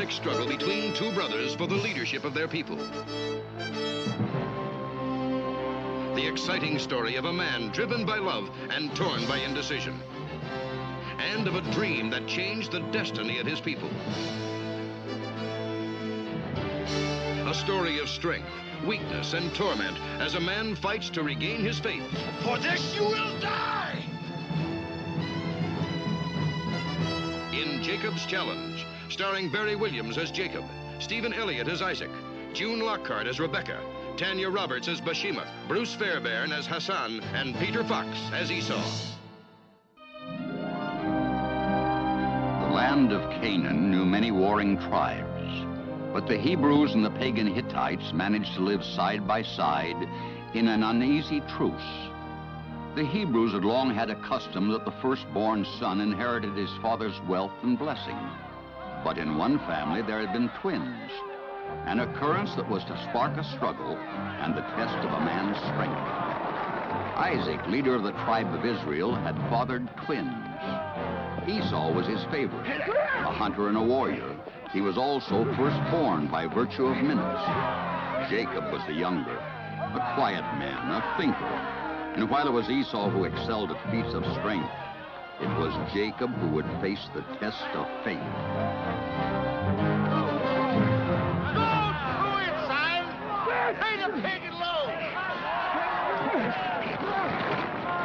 dynamic struggle between two brothers for the leadership of their people. The exciting story of a man driven by love and torn by indecision. And of a dream that changed the destiny of his people. A story of strength, weakness, and torment as a man fights to regain his faith. For this you will die! In Jacob's Challenge, starring Barry Williams as Jacob, Stephen Elliott as Isaac, June Lockhart as Rebecca, Tanya Roberts as Bashima, Bruce Fairbairn as Hassan, and Peter Fox as Esau. The land of Canaan knew many warring tribes, but the Hebrews and the pagan Hittites managed to live side by side in an uneasy truce. The Hebrews had long had a custom that the firstborn son inherited his father's wealth and blessing. But in one family there had been twins, an occurrence that was to spark a struggle and the test of a man's strength. Isaac, leader of the tribe of Israel, had fathered twins. Esau was his favorite, a hunter and a warrior. He was also firstborn by virtue of minutes. Jacob was the younger, a quiet man, a thinker. And while it was Esau who excelled at feats of strength, it was Jacob who would face the test of fate. Go through it, son! Pay the pagan load!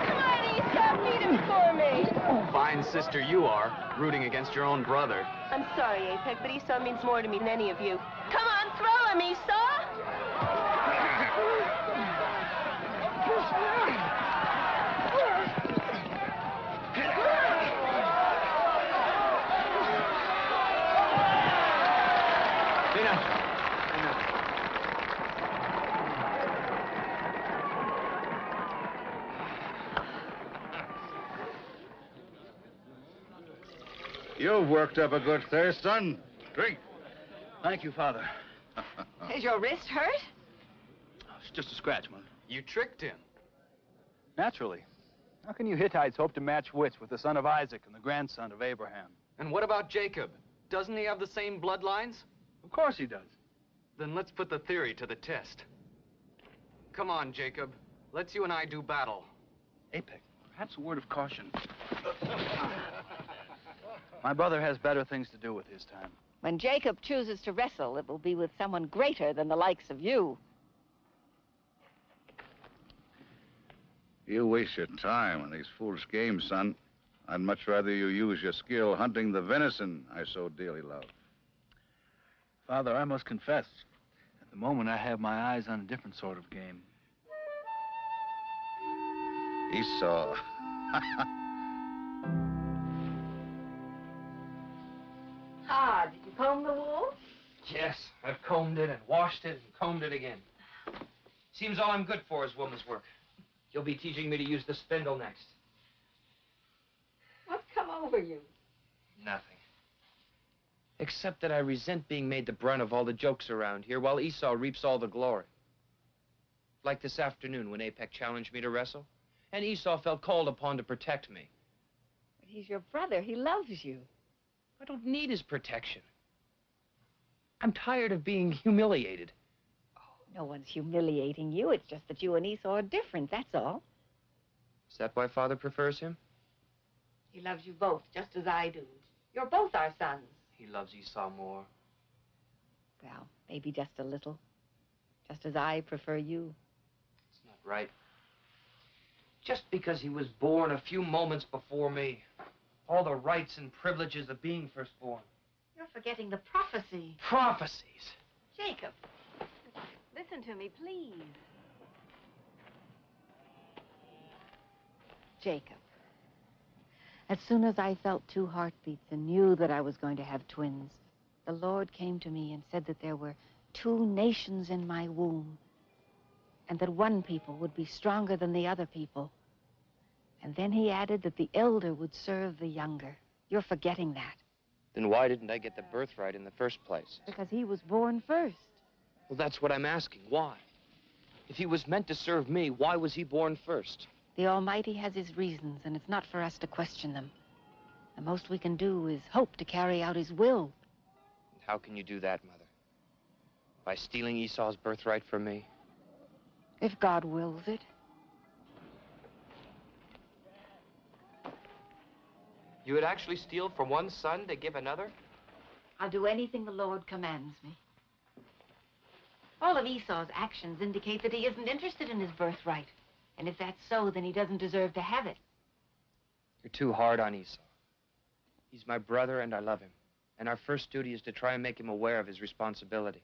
Come on, Esau, beat him for me! Fine sister you are, rooting against your own brother. I'm sorry, Apec, but Esau means more to me than any of you. Come on, throw him, Esau! You've worked up a good thirst, son. Drink. Thank you, Father. Is your wrist hurt? It's just a scratch, Mother. You tricked him. Naturally. How can you Hittites hope to match wits with the son of Isaac and the grandson of Abraham? And what about Jacob? Doesn't he have the same bloodlines? Of course he does. Then let's put the theory to the test. Come on, Jacob. Let's you and I do battle. Apec, perhaps a word of caution. My brother has better things to do with his time. When Jacob chooses to wrestle, it will be with someone greater than the likes of you. You waste your time on these foolish games, son. I'd much rather you use your skill hunting the venison I so dearly love. Father, I must confess, at the moment I have my eyes on a different sort of game. Esau. Ah, did you comb the wool? Yes, I've combed it and washed it and combed it again. Seems all I'm good for is woman's work. You'll be teaching me to use the spindle next. What's come over you? Nothing. Except that I resent being made the brunt of all the jokes around here while Esau reaps all the glory. Like this afternoon when Apec challenged me to wrestle, and Esau felt called upon to protect me. But he's your brother. He loves you. I don't need his protection. I'm tired of being humiliated. No one's humiliating you. It's just that you and Esau are different, that's all. Is that why Father prefers him? He loves you both, just as I do. You're both our sons. He loves Esau more. Well, maybe just a little. Just as I prefer you. It's not right. Just because he was born a few moments before me. All the rights and privileges of being firstborn. You're forgetting the prophecy. Prophecies. Jacob, listen to me, please. Jacob. As soon as I felt 2 heartbeats and knew that I was going to have twins, the Lord came to me and said that there were 2 nations in my womb, and that one people would be stronger than the other people. And then he added that the elder would serve the younger. You're forgetting that. Then why didn't I get the birthright in the first place? Because he was born first. Well, that's what I'm asking. Why? If he was meant to serve me, why was he born first? The Almighty has his reasons, and it's not for us to question them. The most we can do is hope to carry out his will. How can you do that, Mother? By stealing Esau's birthright from me? If God wills it. You would actually steal from one son to give another? I'll do anything the Lord commands me. All of Esau's actions indicate that he isn't interested in his birthright. And if that's so, then he doesn't deserve to have it. You're too hard on Esau. He's my brother and I love him. And our first duty is to try and make him aware of his responsibility.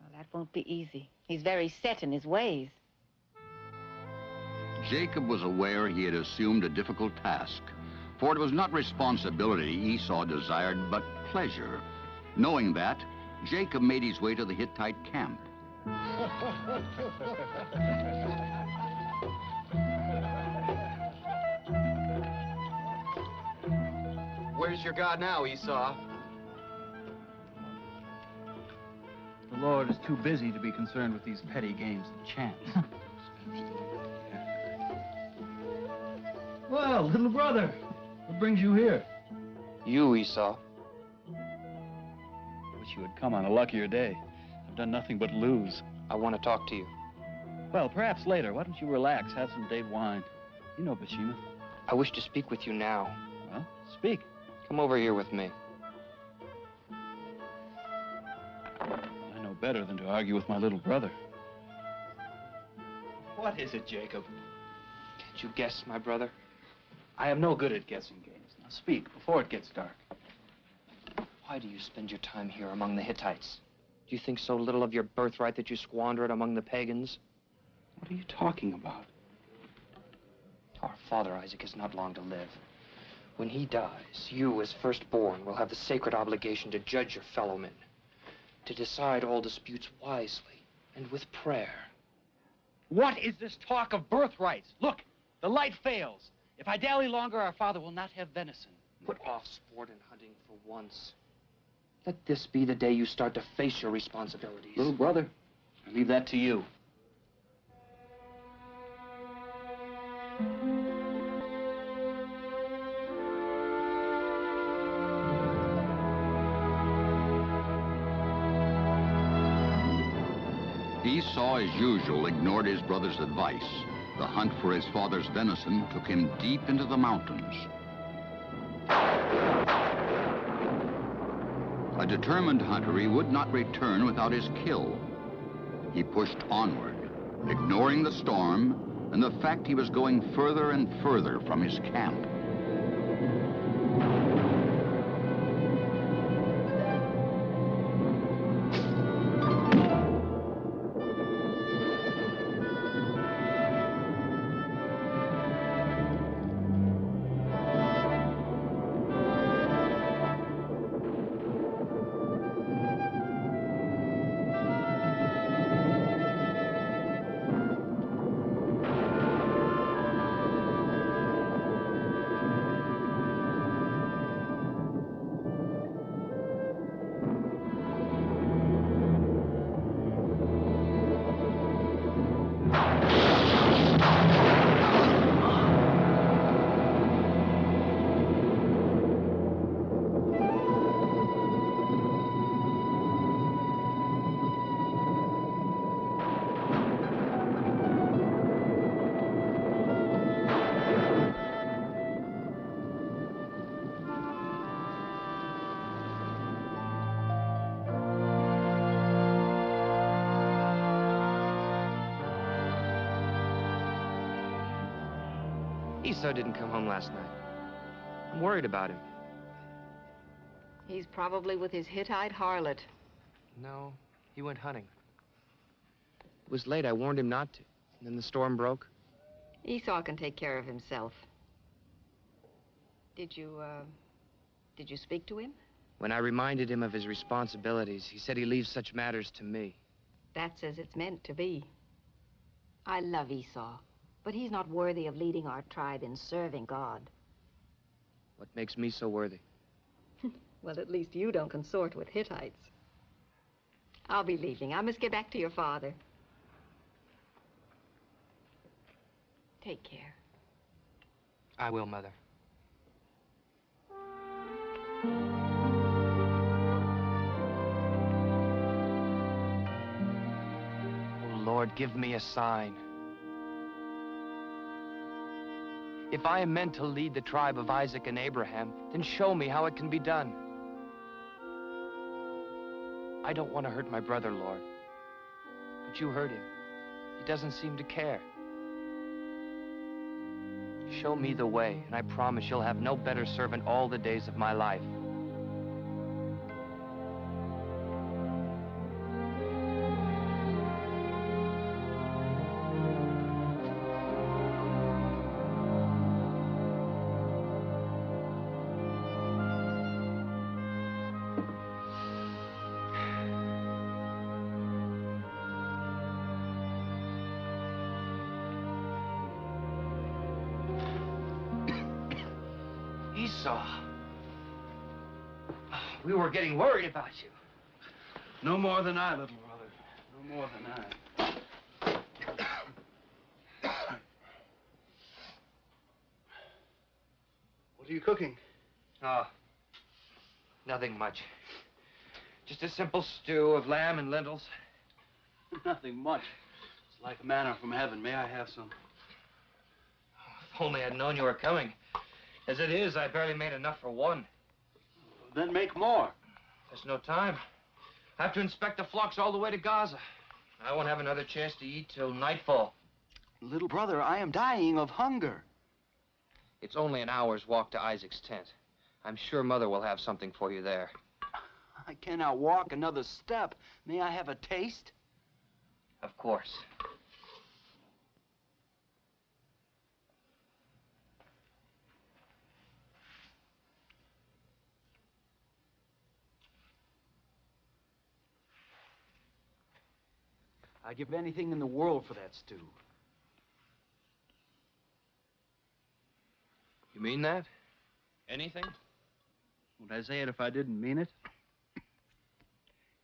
Well, that won't be easy. He's very set in his ways. Jacob was aware he had assumed a difficult task, for it was not responsibility Esau desired, but pleasure. Knowing that, Jacob made his way to the Hittite camp. Where's your God now, Esau? The Lord is too busy to be concerned with these petty games of chance. Well, little brother, what brings you here? You, Esau. Wish you had come on a luckier day. I've done nothing but lose. I want to talk to you. Well, perhaps later. Why don't you relax, have some date wine? You know Bashima. I wish to speak with you now. Well, speak. Come over here with me. I know better than to argue with my little brother. What is it, Jacob? Can't you guess, my brother? I am no good at guessing games. Now speak before it gets dark. Why do you spend your time here among the Hittites? Do you think so little of your birthright that you squander it among the pagans? What are you talking about? Our father Isaac is not long to live. When he dies, you, as firstborn, will have the sacred obligation to judge your fellow men, to decide all disputes wisely and with prayer. What is this talk of birthrights? Look, the light fails. If I dally longer, our father will not have venison. Put off sport and hunting for once. Let this be the day you start to face your responsibilities. Little brother, I leave that to you. Esau, as usual, ignored his brother's advice. The hunt for his father's venison took him deep into the mountains. A determined hunter, he would not return without his kill. He pushed onward, ignoring the storm and the fact he was going further and further from his camp. Esau didn't come home last night. I'm worried about him. He's probably with his Hittite harlot. No, he went hunting. It was late. I warned him not to. And then the storm broke. Esau can take care of himself. Did you speak to him? When I reminded him of his responsibilities, he said he leaves such matters to me. That's as it's meant to be. I love Esau, but he's not worthy of leading our tribe in serving God. What makes me so worthy? Well, at least you don't consort with Hittites. I'll be leaving. I must get back to your father. Take care. I will, Mother. give me a sign. If I am meant to lead the tribe of Isaac and Abraham, then show me how it can be done. I don't want to hurt my brother, Lord. But you hurt him. He doesn't seem to care. Show me the way, and I promise you'll have no better servant all the days of my life. Esau. We were getting worried about you. No more than I, little brother. No more than I. What are you cooking? Oh, nothing much. Just a simple stew of lamb and lentils. Nothing much. It's like manna from heaven. May I have some? If only I'd known you were coming. As it is, I barely made enough for one. Then make more. There's no time. I have to inspect the flocks all the way to Gaza. I won't have another chance to eat till nightfall. Little brother, I am dying of hunger. It's only an hour's walk to Isaac's tent. I'm sure Mother will have something for you there. I cannot walk another step. May I have a taste? Of course. I'd give anything in the world for that stew. You mean that? Anything? Would I say it if I didn't mean it?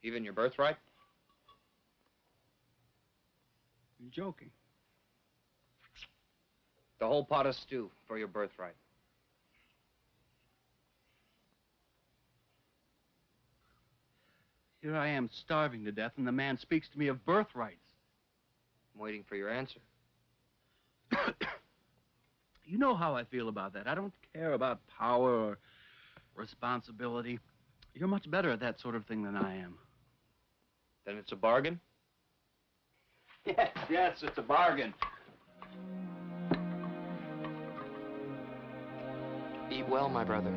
Even your birthright? You're joking. The whole pot of stew for your birthright. Here I am starving to death, and the man speaks to me of birthrights. I'm waiting for your answer. You know how I feel about that. I don't care about power or responsibility. You're much better at that sort of thing than I am. Then it's a bargain? Yes, it's a bargain. Eat well, my brother.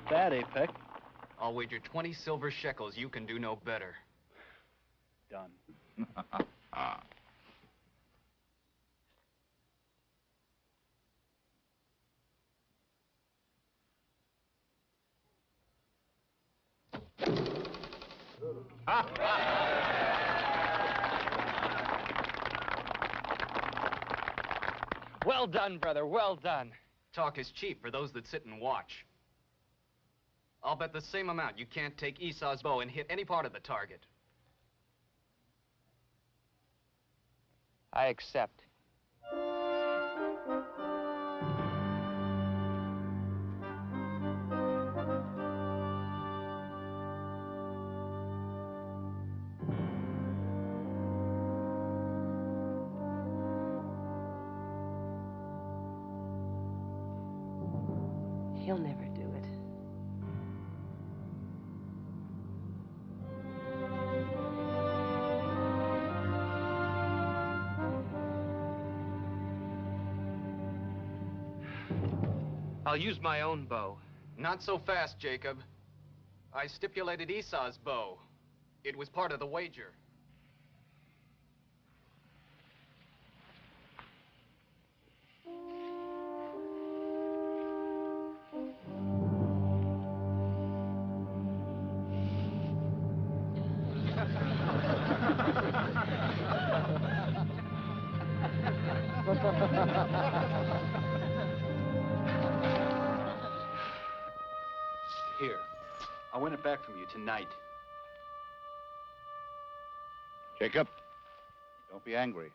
That, Apec. I'll wager 20 silver shekels you can do no better. Done. Well done, brother, well done. Talk is cheap for those that sit and watch. I'll bet the same amount you can't take Esau's bow and hit any part of the target. I accept. He'll never do it. I'll use my own bow. Not so fast, Jacob. I stipulated Esau's bow. It was part of the wager. Here. I'll win it back from you tonight. Jacob, don't be angry.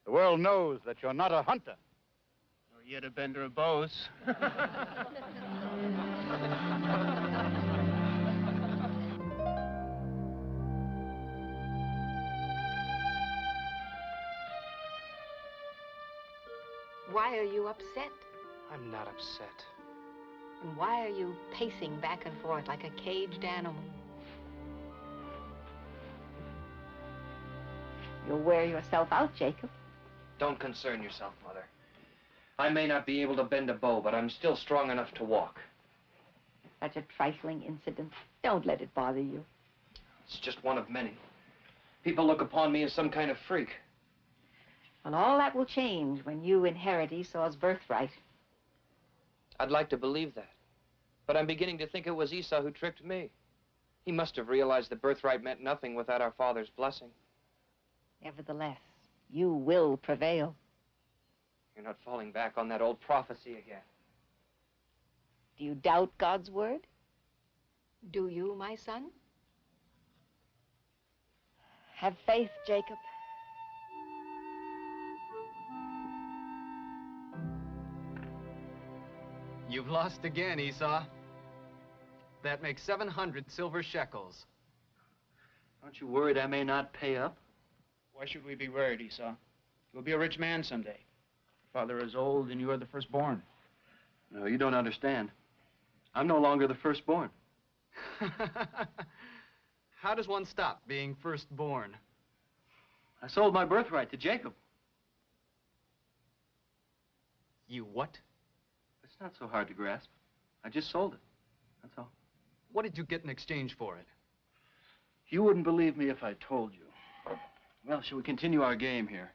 The world knows that you're not a hunter. Nor Yet a bender of bows. Why are you upset? I'm not upset. And why are you pacing back and forth like a caged animal? You'll wear yourself out, Jacob. Don't concern yourself, Mother. I may not be able to bend a bow, but I'm still strong enough to walk. Such a trifling incident. Don't let it bother you. It's just one of many. People look upon me as some kind of freak. Well, all that will change when you inherit Esau's birthright. I'd like to believe that. But I'm beginning to think it was Esau who tricked me. He must have realized the birthright meant nothing without our father's blessing. Nevertheless, you will prevail. You're not falling back on that old prophecy again. Do you doubt God's word? Do you, my son? Have faith, Jacob. You've lost again, Esau. That makes 700 silver shekels. Aren't you worried I may not pay up? Why should we be worried, Esau? You'll be a rich man someday. Father is old and you are the firstborn. No, you don't understand. I'm no longer the firstborn. How does one stop being firstborn? I sold my birthright to Jacob. You what? It's not so hard to grasp. I just sold it. That's all. What did you get in exchange for it? You wouldn't believe me if I told you. Well, shall we continue our game here?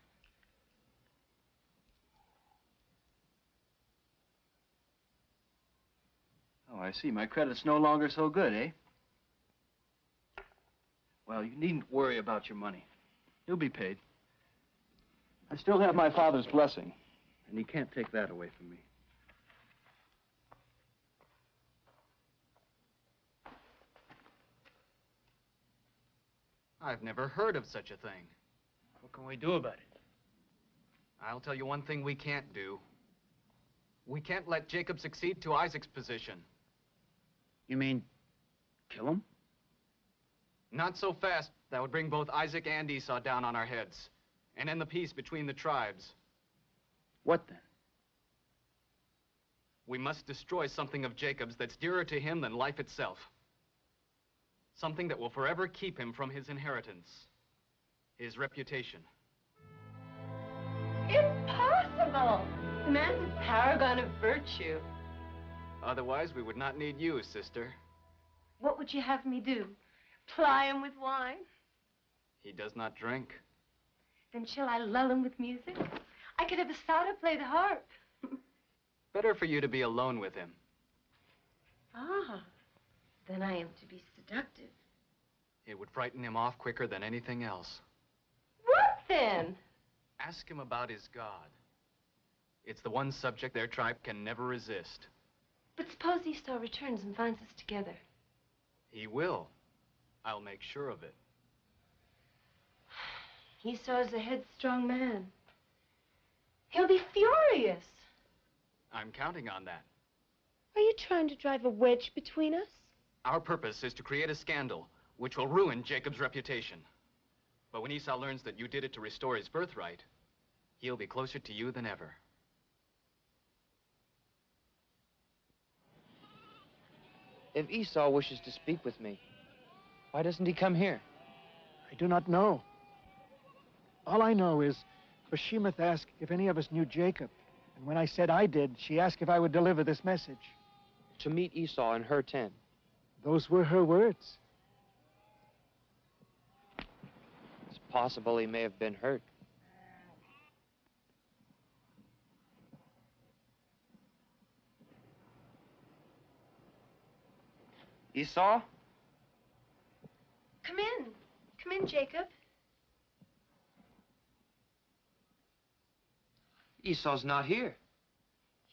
Oh, I see. My credit's no longer so good, eh? Well, you needn't worry about your money. You'll be paid. I still have my father's blessing, and he can't take that away from me. I've never heard of such a thing. What can we do about it? I'll tell you one thing we can't do. We can't let Jacob succeed to Isaac's position. You mean, kill him? Not so fast. That would bring both Isaac and Esau down on our heads and end the peace between the tribes. What then? We must destroy something of Jacob's that's dearer to him than life itself. Something that will forever keep him from his inheritance. His reputation. Impossible! The man's a paragon of virtue. Otherwise, we would not need you, sister. What would you have me do? Ply him with wine? He does not drink. Then shall I lull him with music? I could have Asada play the harp. Better for you to be alone with him. Ah, then I am to be seductive. It would frighten him off quicker than anything else. What then? Ask him about his God. It's the one subject their tribe can never resist. But suppose Esau returns and finds us together. He will. I'll make sure of it. Esau's a headstrong man. He'll be furious. I'm counting on that. Are you trying to drive a wedge between us? Our purpose is to create a scandal which will ruin Jacob's reputation. But when Esau learns that you did it to restore his birthright, he'll be closer to you than ever. If Esau wishes to speak with me, why doesn't he come here? I do not know. All I know is Bashemath asked if any of us knew Jacob. And when I said I did, she asked if I would deliver this message. To meet Esau in her tent. Those were her words. It's possible he may have been hurt. Esau? Come in. Come in, Jacob. Esau's not here.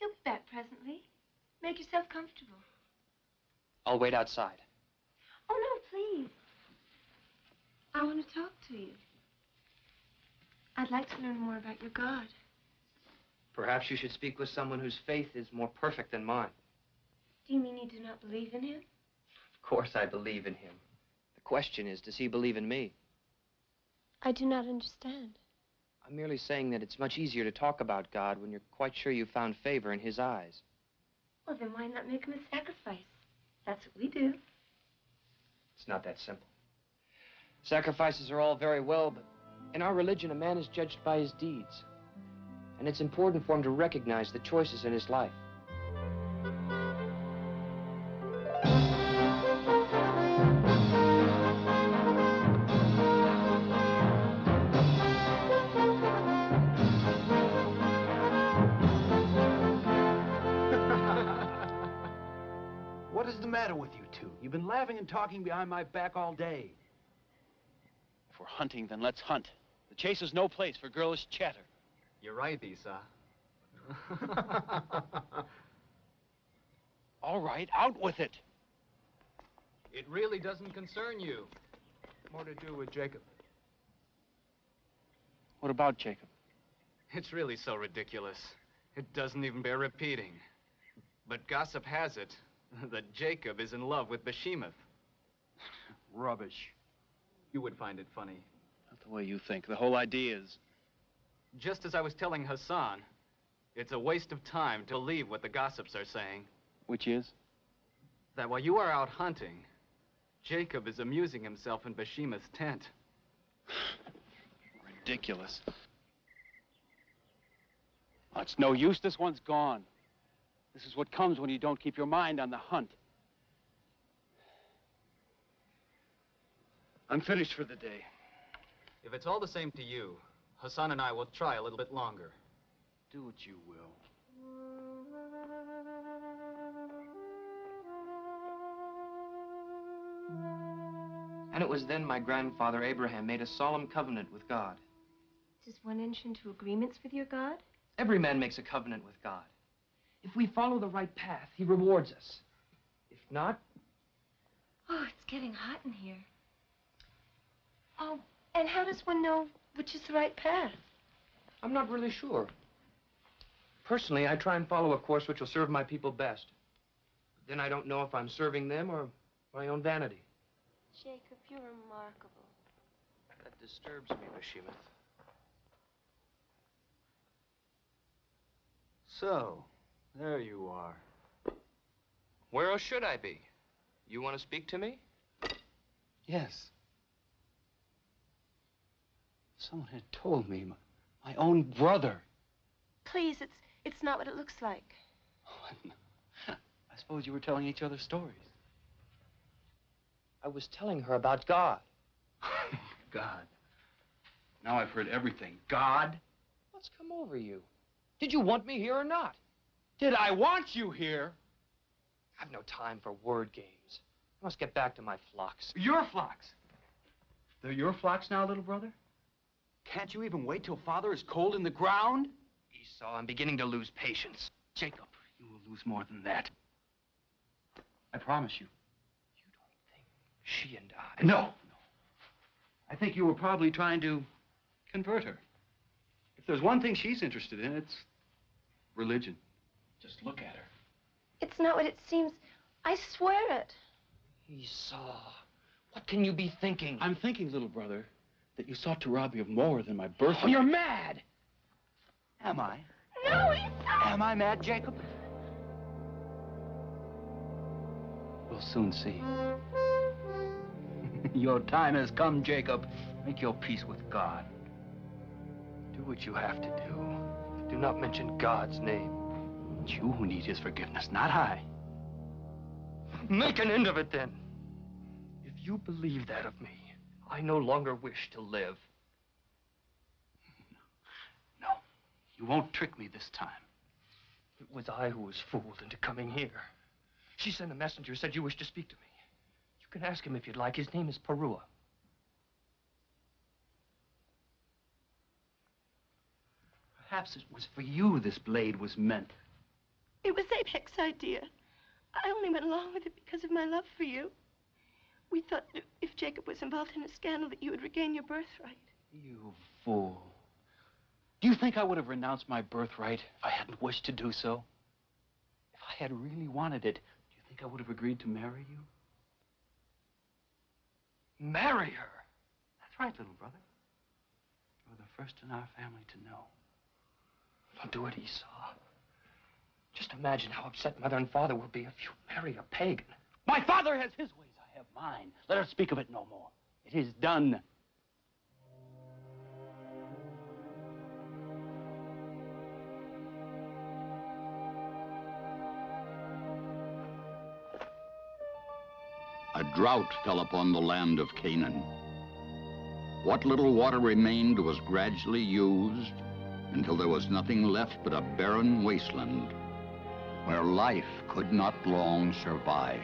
He'll be back presently. Make yourself comfortable. I'll wait outside. Oh, no, please. I want to talk to you. I'd like to learn more about your God. Perhaps you should speak with someone whose faith is more perfect than mine. Do you mean you do not believe in him? Of course I believe in him. The question is, does he believe in me? I do not understand. I'm merely saying that it's much easier to talk about God when you're quite sure you found favor in his eyes. Well, then why not make him a sacrifice? That's what we do. It's not that simple. Sacrifices are all very well, but in our religion, a man is judged by his deeds. And it's important for him to recognize the choices in his life. What is the matter with you two? You've been laughing and talking behind my back all day. If we're hunting, then let's hunt. The chase is no place for girlish chatter. You're right, Esau. All right, out with it. It really doesn't concern you. More to do with Jacob. What about Jacob? It's really so ridiculous. It doesn't even bear repeating. But gossip has it that Jacob is in love with Behemoth. Rubbish. You would find it funny. Not the way you think. The whole idea is... Just as I was telling Hassan, it's a waste of time to believe what the gossips are saying. Which is? That while you are out hunting, Jacob is amusing himself in Behemoth's tent. Ridiculous. Oh, it's no use. This one's gone. This is what comes when you don't keep your mind on the hunt. I'm finished for the day. If it's all the same to you, Hassan and I will try a little bit longer. Do what you will. And it was then my grandfather Abraham made a solemn covenant with God. Does one enter into agreements with your God? Every man makes a covenant with God. If we follow the right path, he rewards us. If not... Oh, it's getting hot in here. Oh, and how does one know which is the right path? I'm not really sure. Personally, I try and follow a course which will serve my people best. But then I don't know if I'm serving them or my own vanity. Jacob, you're remarkable. That disturbs me, Behemoth. So, there you are. Where else should I be? You want to speak to me? Yes. Someone had told me, my own brother. Please, it's not what it looks like. Oh, I suppose you were telling each other stories. I was telling her about God. God. Now I've heard everything. God? What's come over you? Did you want me here or not? Did I want you here? I've no time for word games. I must get back to my flocks. Your flocks? They're your flocks now, little brother? Can't you even wait till father is cold in the ground? Esau, I'm beginning to lose patience. Jacob, you will lose more than that. I promise you. You don't think she and I... No. I think you were probably trying to convert her. If there's one thing she's interested in, it's religion. Just look at her. It's not what it seems. I swear it. Esau, what can you be thinking? I'm thinking, little brother, that you sought to rob me of more than my birthright. Oh, you're mad! Am I? No, Esau! Am I mad, Jacob? We'll soon see. Your time has come, Jacob. Make your peace with God. Do what you have to do. Do not mention God's name. It's you who need his forgiveness, not I. Make an end of it, then. If you believe that of me, I no longer wish to live. No, you won't trick me this time. It was I who was fooled into coming here. She sent a messenger, said you wished to speak to me. You can ask him if you'd like. His name is Perua. Perhaps it was for you this blade was meant. It was Apex's idea. I only went along with it because of my love for you. We thought if Jacob was involved in a scandal that you would regain your birthright. You fool. Do you think I would have renounced my birthright if I hadn't wished to do so? If I had really wanted it, do you think I would have agreed to marry you? Marry her? That's right, little brother. You're the first in our family to know. Don't do it, Esau. Just imagine how upset Mother and Father will be if you marry a pagan. My father has his ways, I have mine. Let us speak of it no more. It is done. A drought fell upon the land of Canaan. What little water remained was gradually used until there was nothing left but a barren wasteland where life could not long survive.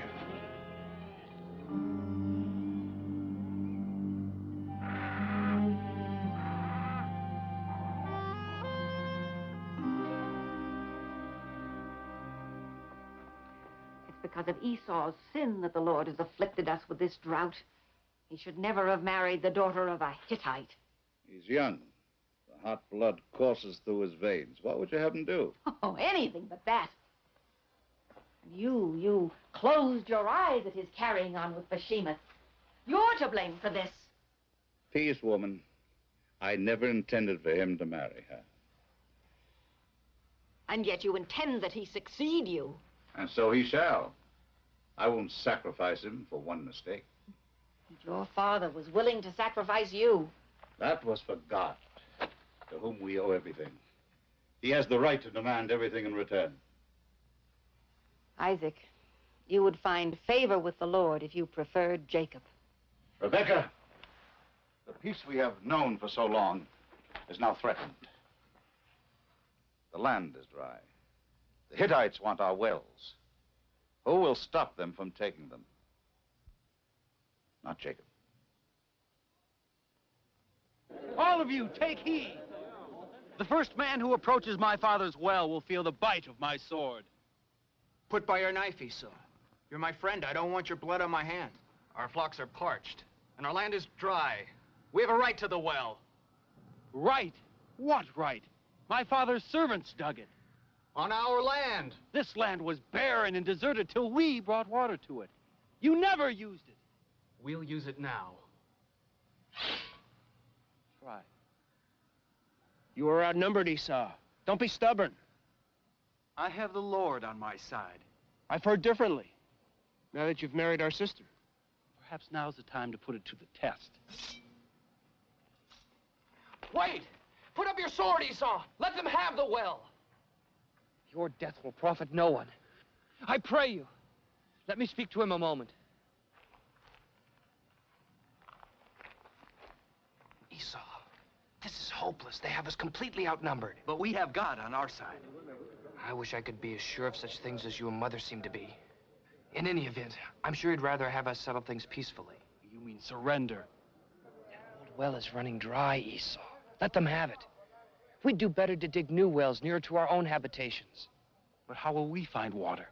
It's because of Esau's sin that the Lord has afflicted us with this drought. He should never have married the daughter of a Hittite. He's young. The hot blood courses through his veins. What would you have him do? Oh, anything but that. And you closed your eyes at his carrying on with Bashemuth. You're to blame for this. Peace, woman. I never intended for him to marry her. And yet you intend that he succeed you. And so he shall. I won't sacrifice him for one mistake. Your father was willing to sacrifice you. That was for God, to whom we owe everything. He has the right to demand everything in return. Isaac, you would find favor with the Lord if you preferred Jacob. Rebecca, the peace we have known for so long is now threatened. The land is dry. The Hittites want our wells. Who will stop them from taking them? Not Jacob. All of you, take heed. The first man who approaches my father's well will feel the bite of my sword. Put by your knife, Esau. You're my friend. I don't want your blood on my hand. Our flocks are parched, and our land is dry. We have a right to the well. Right? What right? My father's servants dug it. On our land. This land was barren and deserted till we brought water to it. You never used it. We'll use it now. Try. You are outnumbered, Esau. Don't be stubborn. I have the Lord on my side. I've heard differently, now that you've married our sister. Perhaps now's the time to put it to the test. Wait! Put up your sword, Esau! Let them have the well! Your death will profit no one. I pray you, let me speak to him a moment. Esau, this is hopeless. They have us completely outnumbered. But we have God on our side. I wish I could be as sure of such things as you and Mother seem to be. In any event, I'm sure he'd rather have us settle things peacefully. You mean surrender? That old well is running dry, Esau. Let them have it. We'd do better to dig new wells nearer to our own habitations. But how will we find water?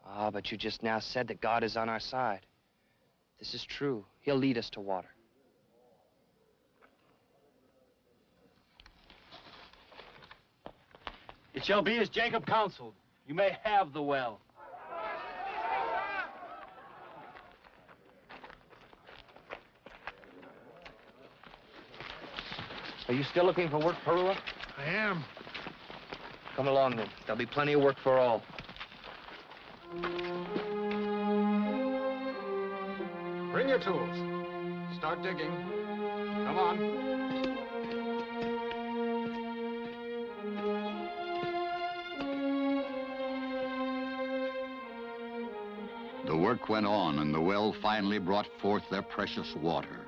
Ah, but you just now said that God is on our side. This is true. He'll lead us to water. It shall be as Jacob counseled. You may have the well. Are you still looking for work, Perua? I am. Come along, then. There'll be plenty of work for all. Bring your tools. Start digging. Come on. The work went on, and the well finally brought forth their precious water.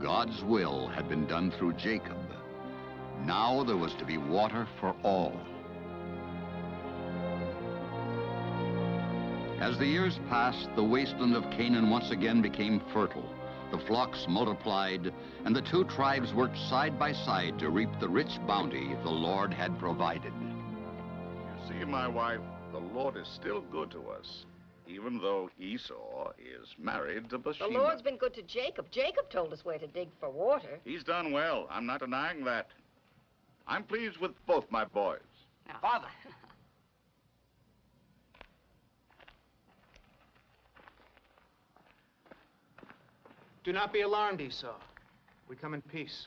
God's will had been done through Jacob. Now there was to be water for all. As the years passed, the wasteland of Canaan once again became fertile. The flocks multiplied, and the two tribes worked side by side to reap the rich bounty the Lord had provided. You see, my wife, the Lord is still good to us, even though Esau is married to Bathsheba. The Lord's been good to Jacob. Jacob told us where to dig for water. He's done well. I'm not denying that. I'm pleased with both my boys. Now, Father. Do not be alarmed, Esau. We come in peace.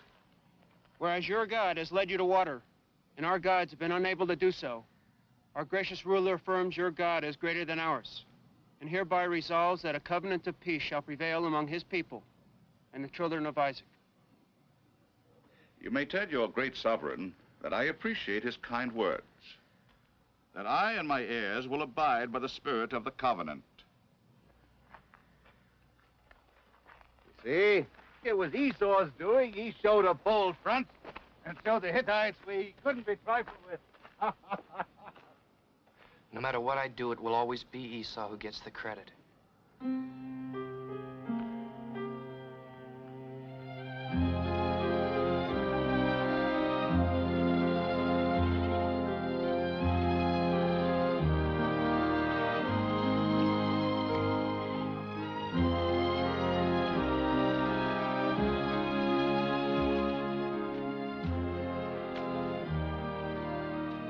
Whereas your God has led you to water, and our gods have been unable to do so, our gracious ruler affirms your God is greater than ours, and hereby resolves that a covenant of peace shall prevail among his people and the children of Isaac. You may tell your great sovereign that I appreciate his kind words, that I and my heirs will abide by the spirit of the covenant. See, it was Esau's doing. He showed a bold front, and so the Hittites we couldn't be trifled with. No matter what I do, it will always be Esau who gets the credit.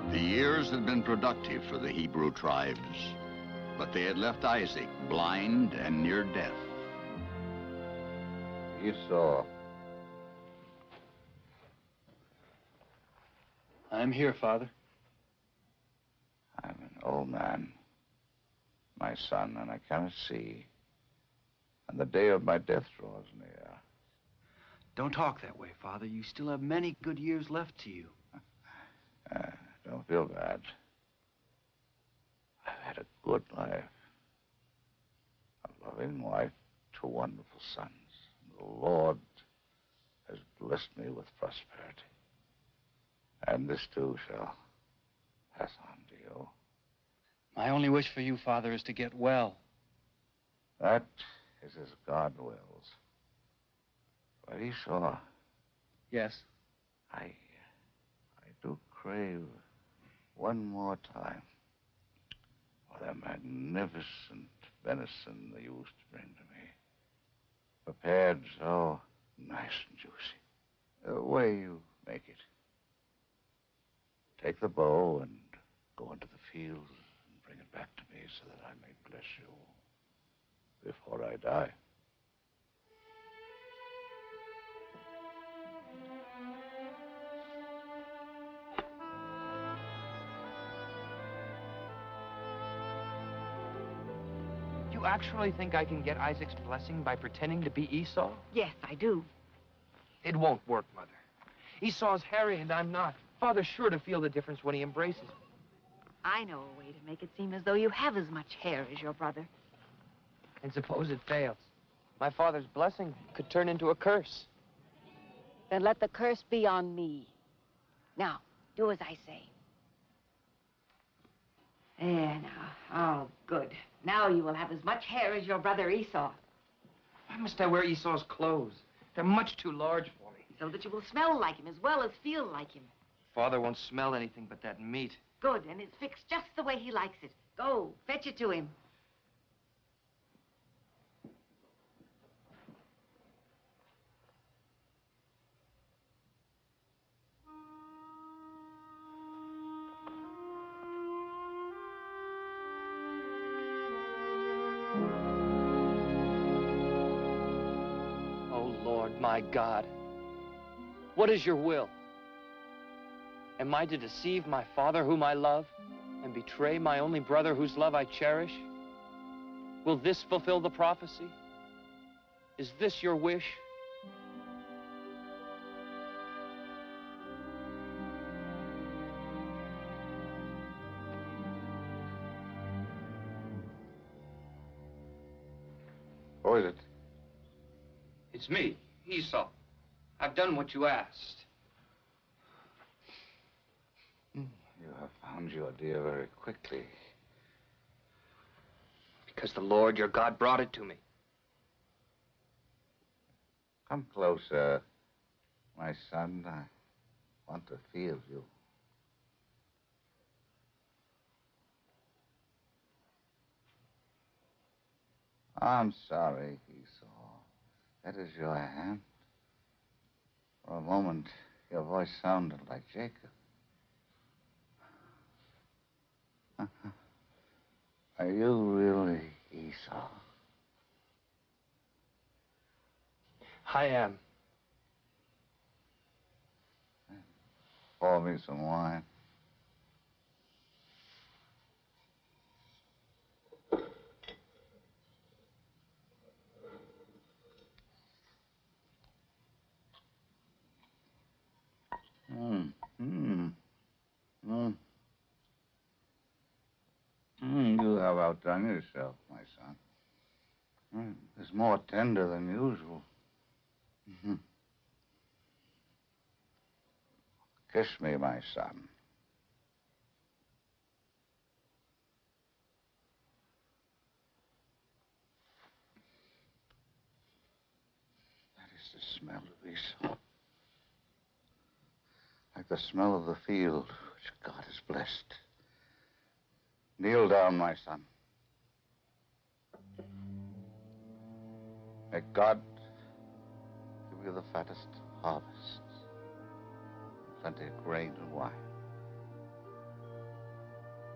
The years had been productive for the Hebrew tribes, but they had left Isaac blind and near death. Esau. I'm here, Father. I'm an old man, my son, and I cannot see. And the day of my death draws near. Don't talk that way, Father. You still have many good years left to you. Don't feel bad. I've had a good life. A loving wife, 2 wonderful sons. The Lord has blessed me with prosperity. And this too shall pass on to you. My only wish for you, Father, is to get well. That is as God wills. But Esau, Yes. I do crave one more time for that magnificent venison they used to bring to me. Prepared so nice and juicy. The way you make it. Take the bow and go into the fields and bring it back to me so that I may bless you before I die. You actually think I can get Isaac's blessing by pretending to be Esau? Yes, I do. It won't work, Mother. Esau's hairy and I'm not. Father's sure to feel the difference when he embraces me. I know a way to make it seem as though you have as much hair as your brother. And suppose it fails. My father's blessing could turn into a curse. Then let the curse be on me. Now, do as I say. There now. Oh, good. Now you will have as much hair as your brother Esau. Why must I wear Esau's clothes? They're much too large for me. So that you will smell like him as well as feel like him. Father won't smell anything but that meat. Good, and it's fixed just the way he likes it. Go, fetch it to him. Oh, Lord, my God. What is your will? Am I to deceive my father whom I love and betray my only brother whose love I cherish? Will this fulfill the prophecy? Is this your wish? Who is it? It's me, Esau. I've done what you asked. You have found your dear very quickly. Because the Lord your God brought it to me. Come closer, my son. I want to feel you. I'm sorry, Esau. That is your hand. For a moment, Your voice sounded like Jacob. Are you really Esau? I am. Pour me some wine. You have outdone yourself, my son. It's more tender than usual. Kiss me, my son. That is the smell of Esau. Like the smell of the field which God has blessed. Kneel down, my son. May God give you the fattest harvests, plenty of grain and wine.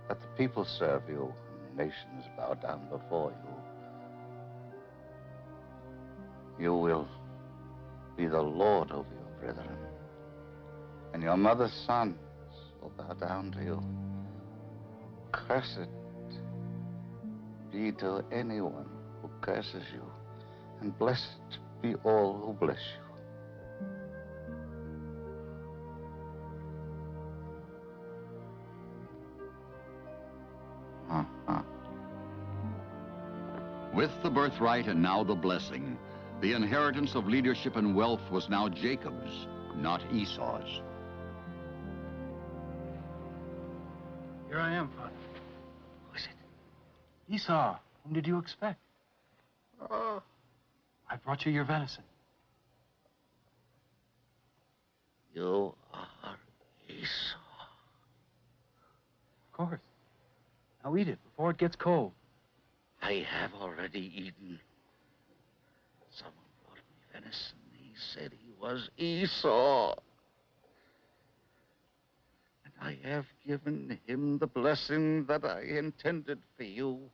Let the people serve you, and nations bow down before you. You will be the Lord over your brethren, and your mother's sons will bow down to you. Cursed be to anyone who curses you, and blessed be all who bless you. With the birthright and now the blessing, the inheritance of leadership and wealth was now Jacob's, not Esau's. Here I am, Father. Who is it? Esau. Whom did you expect? I brought you your venison. You are Esau. Of course. Now eat it before it gets cold. I have already eaten. Someone brought me venison. He said he was Esau. And I have given him the blessing that I intended for you.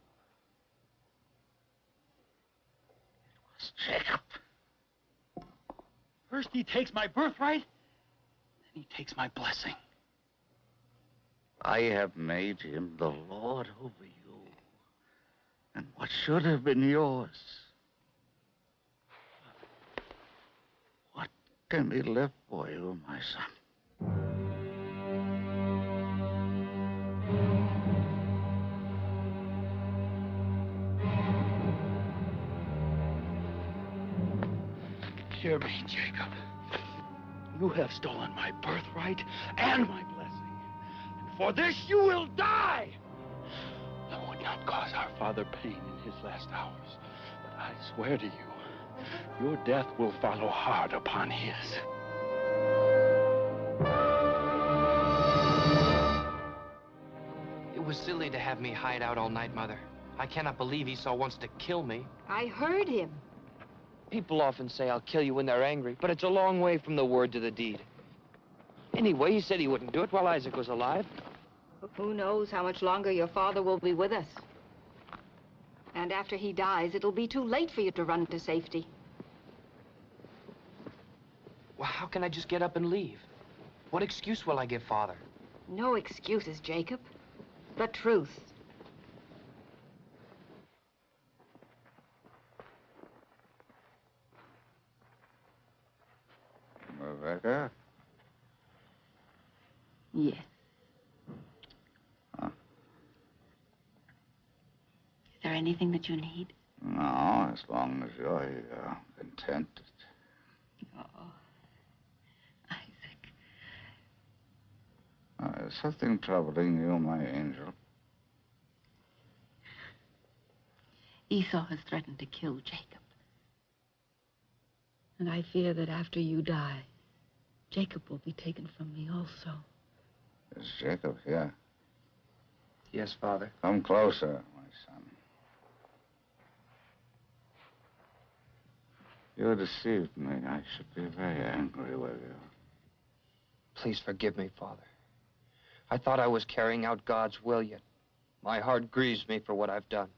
It was Jacob. First he takes my birthright, then he takes my blessing. I have made him the Lord over you. And what should have been yours? What can be left for you, my son? Hear me, Jacob. You have stolen my birthright and my blessing. And for this you will die. I would not cause our father pain in his last hours. But I swear to you, your death will follow hard upon his. It was silly to have me hide out all night, Mother. I cannot believe Esau wants to kill me. I heard him. People often say I'll kill you when they're angry, but it's a long way from the word to the deed. Anyway, he said he wouldn't do it while Isaac was alive. Who knows how much longer your father will be with us? And after he dies, it'll be too late for you to run to safety. Well, how can I just get up and leave? What excuse will I give Father? No excuses, Jacob. The truth. Rebecca? Yes. Huh? Is there anything that you need? No, as long as you're content. Oh, Isaac. Is something troubling you, my angel? Esau has threatened to kill Jacob. And I fear that after you die, Jacob will be taken from me also. Is Jacob here? Yes, Father. Come closer, my son. You deceived me. I should be very angry with you. Please forgive me, Father. I thought I was carrying out God's will, yet my heart grieves me for what I've done.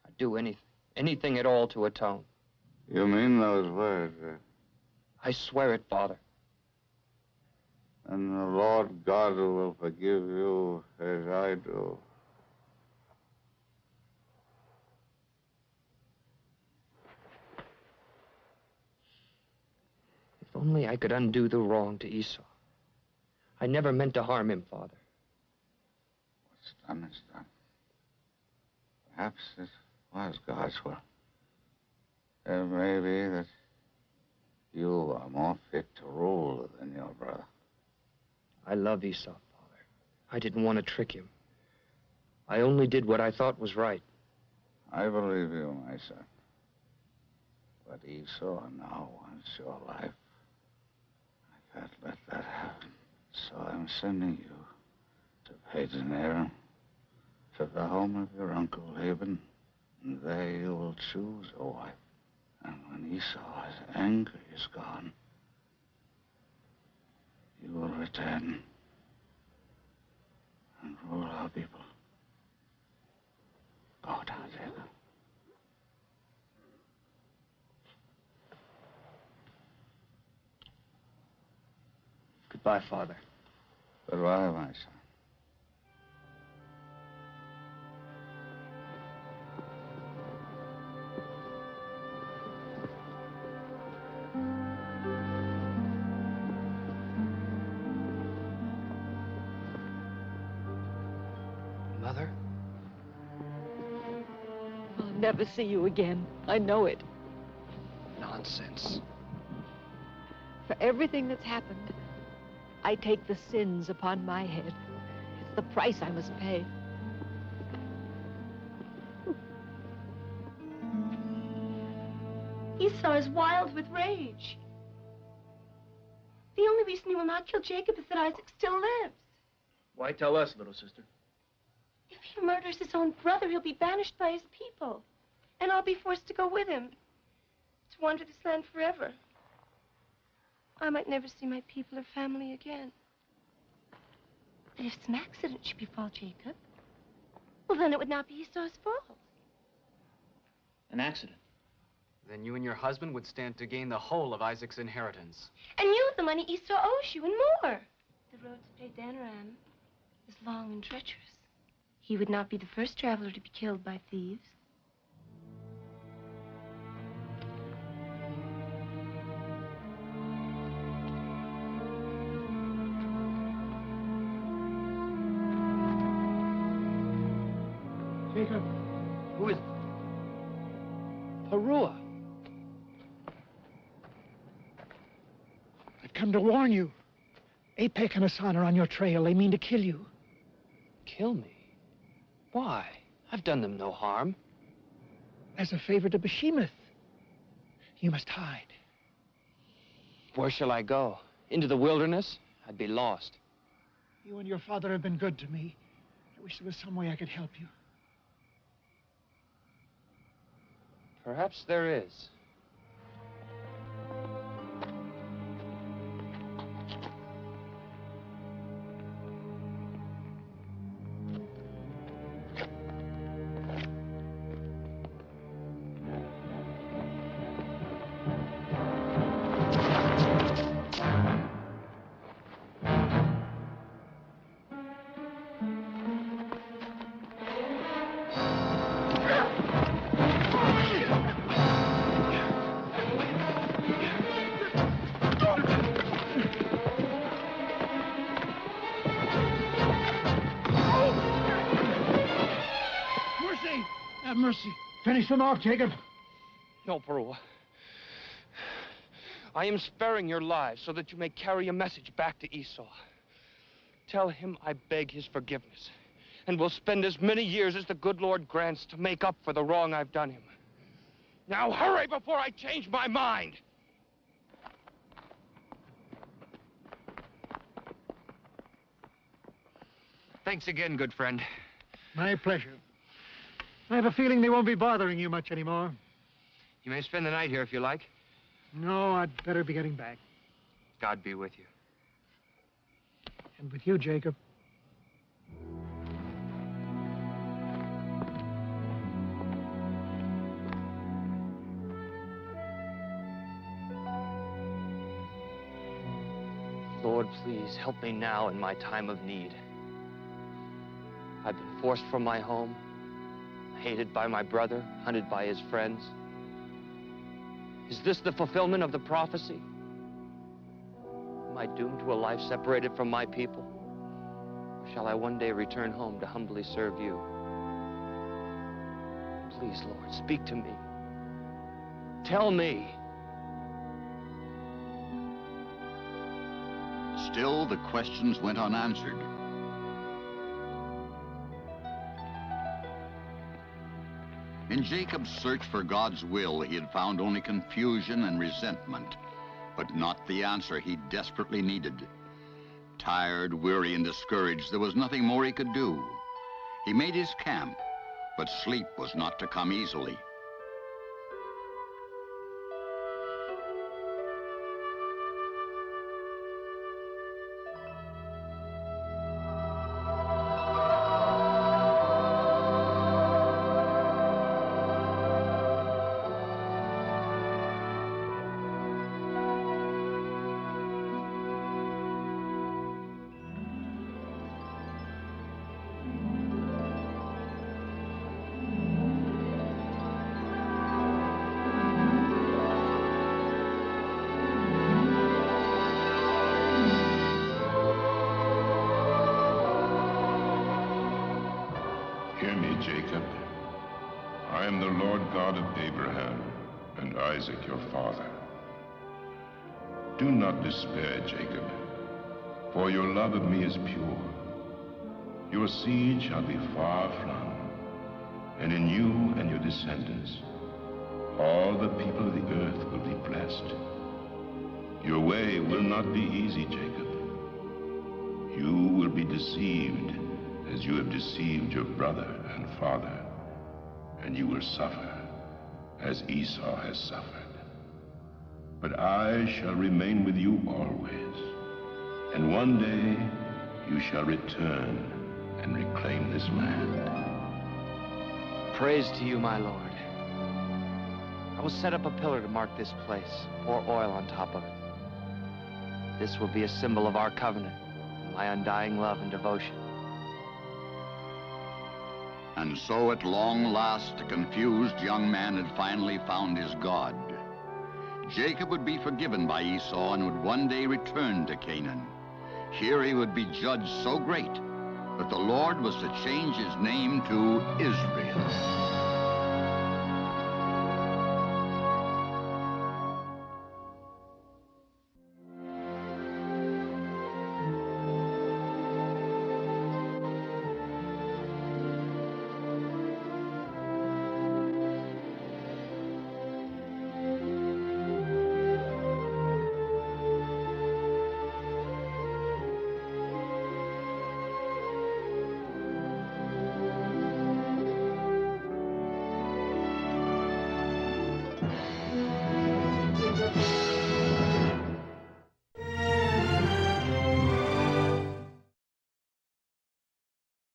I'd do anything at all to atone. You mean those words? I swear it, Father. And the Lord God will forgive you as I do. If only I could undo the wrong to Esau. I never meant to harm him, Father. What's done is done. Perhaps it was God's will. It may be that you are more fit to rule than your brother. I love Esau, Father. I didn't want to trick him. I only did what I thought was right. I believe you, my son. But Esau now wants your life. I can't let that happen. So I'm sending you to Padan Aram, to the home of your uncle Laban, and there you will choose a wife. And when Esau's anger is gone, you will return and rule our people. Go down, Jacob. Goodbye, Father. Goodbye, my son. Mother? I'll never see you again. I know it. Nonsense. For everything that's happened, I take the sins upon my head. It's the price I must pay. Esau is wild with rage. The only reason he will not kill Jacob is that Isaac still lives. Why tell us, little sister? If he murders his own brother, he'll be banished by his people. And I'll be forced to go with him. To wander this land forever. I might never see my people or family again. But if some accident should befall Jacob, well, then it would not be Esau's fault. An accident? Then you and your husband would stand to gain the whole of Isaac's inheritance. And you the money Esau owes you and more. The road to Padan Aram is long and treacherous. He would not be the first traveler to be killed by thieves. Jacob. Who is it? Perua. I've come to warn you. Apek and Hassan are on your trail. They mean to kill you. Kill me? Why? I've done them no harm. As a favor to Behemoth. You must hide. Where shall I go? Into the wilderness? I'd be lost. You and your father have been good to me. I wish there was some way I could help you. Perhaps there is. Have mercy. Finish them off, Jacob. No, Perua. I am sparing your lives so that you may carry a message back to Esau. Tell him I beg his forgiveness, and will spend as many years as the good Lord grants to make up for the wrong I've done him. Now hurry before I change my mind! Thanks again, good friend. My pleasure. I have a feeling they won't be bothering you much anymore. You may spend the night here if you like. No, I'd better be getting back. God be with you. And with you, Jacob. Lord, please help me now in my time of need. I've been forced from my home, hated by my brother, hunted by his friends. Is this the fulfillment of the prophecy? Am I doomed to a life separated from my people? Or shall I one day return home to humbly serve you? Please, Lord, speak to me. Tell me. Still, the questions went unanswered. In Jacob's search for God's will, he had found only confusion and resentment, but not the answer he desperately needed. Tired, weary, and discouraged, there was nothing more he could do. He made his camp, but sleep was not to come easily. Hear me, Jacob. I am the Lord God of Abraham and Isaac, your father. Do not despair, Jacob, for your love of me is pure. Your seed shall be far flung, and in you and your descendants, all the people of the earth will be blessed. Your way will not be easy, Jacob. You will be deceived as you have deceived your brother and father, and you will suffer as Esau has suffered. But I shall remain with you always, and one day you shall return and reclaim this land. Praise to you, my Lord. I will set up a pillar to mark this place, pour oil on top of it. This will be a symbol of our covenant, my undying love and devotion. And so at long last, the confused young man had finally found his God. Jacob would be forgiven by Esau and would one day return to Canaan. Here he would be judged so great that the Lord was to change his name to Israel.